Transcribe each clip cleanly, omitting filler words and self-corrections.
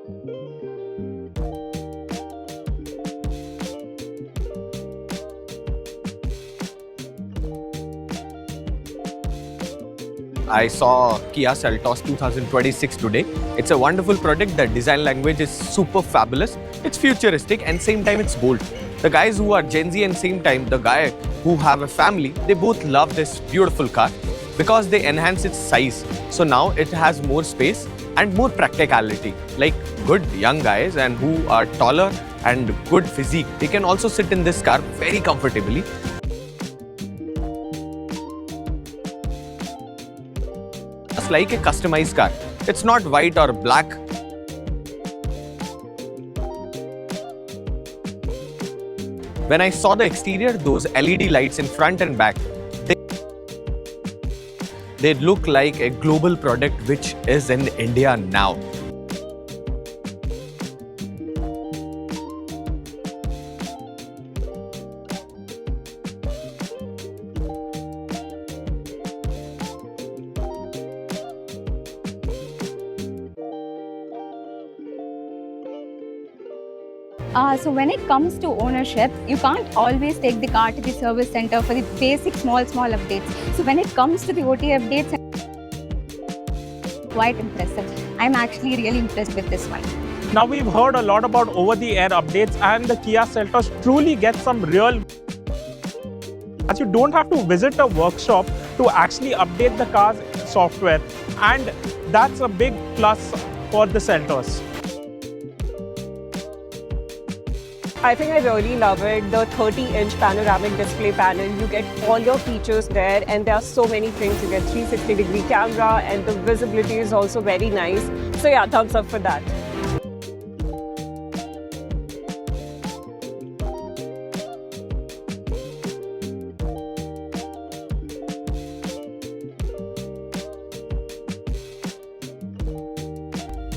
I saw Kia Seltos 2026 today. It's a wonderful product. The design language is super fabulous. It's futuristic and same time it's bold. The guys who are Gen Z and same time the guy who have a family, they both love this beautiful car because they enhance its size. So now it has more space and more practicality. Like good young guys and who are taller and good physique, they can also sit in this car very comfortably. Just like a customized car. It's not white or black. When I saw the exterior, those LED lights in front and back, they look like a global product which is in India now. So when it comes to ownership, you can't always take the car to the service center for the basic small updates. So when it comes to the OTA updates, quite impressive. I'm actually really impressed with this one. Now we've heard a lot about over-the-air updates, and the Kia Seltos truly gets some real. As you don't have to visit a workshop to actually update the car's software, and that's a big plus for the Seltos. I think I really love it. The 30-inch panoramic display panel, you get all your features there, and there are so many things. You get 360-degree camera, and the visibility is also very nice. So yeah, thumbs up for that.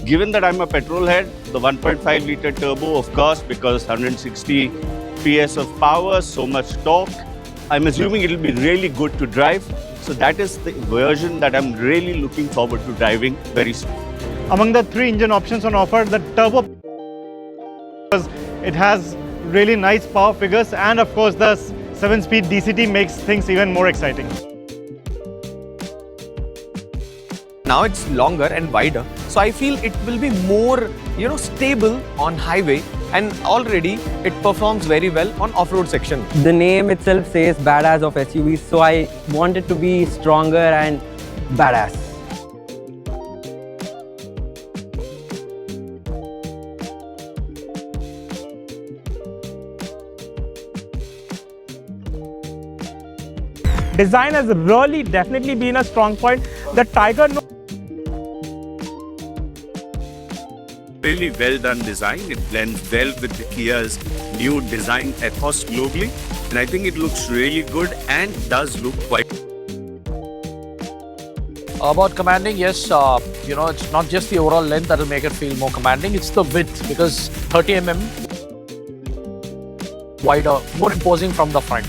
Given that I'm a petrol head, the 1.5 litre turbo, of course, because 160 PS of power, so much torque, I'm assuming it'll be really good to drive. So that is the version that I'm really looking forward to driving very soon. Among the 3 engine options on offer, the turbo, it has really nice power figures, and of course the 7-speed DCT makes things even more exciting. Now it's longer and wider, so I feel it will be more, stable on highway, and already it performs very well on off-road section. The name itself says badass of SUVs, so I want it to be stronger and badass. Design has really definitely been a strong point. The Tiger Really well done design. It blends well with the Kia's new design ethos globally. And I think it looks really good and does look quite. About commanding, yes, it's not just the overall length that will make it feel more commanding, it's the width, because 30 mm wider, more imposing from the front.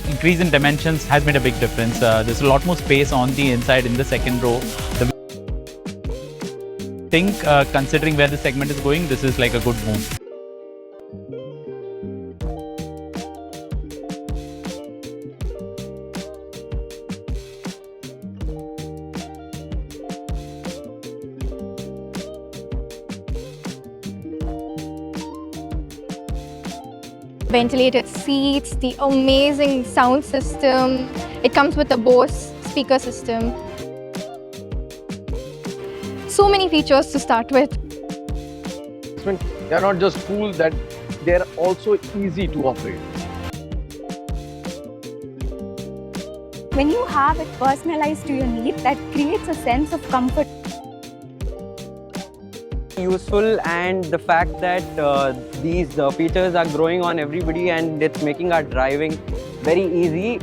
Increase in dimensions has made a big difference. There's a lot more space on the inside in the second row. I think considering where the segment is going, this is like a good move. Ventilated seats, the amazing sound system. It comes with a Bose speaker system. So many features to start with. They are not just cool, that they are also easy to operate. When you have it personalized to your need, that creates a sense of comfort. Useful, and the fact that these features are growing on everybody and it's making our driving very easy.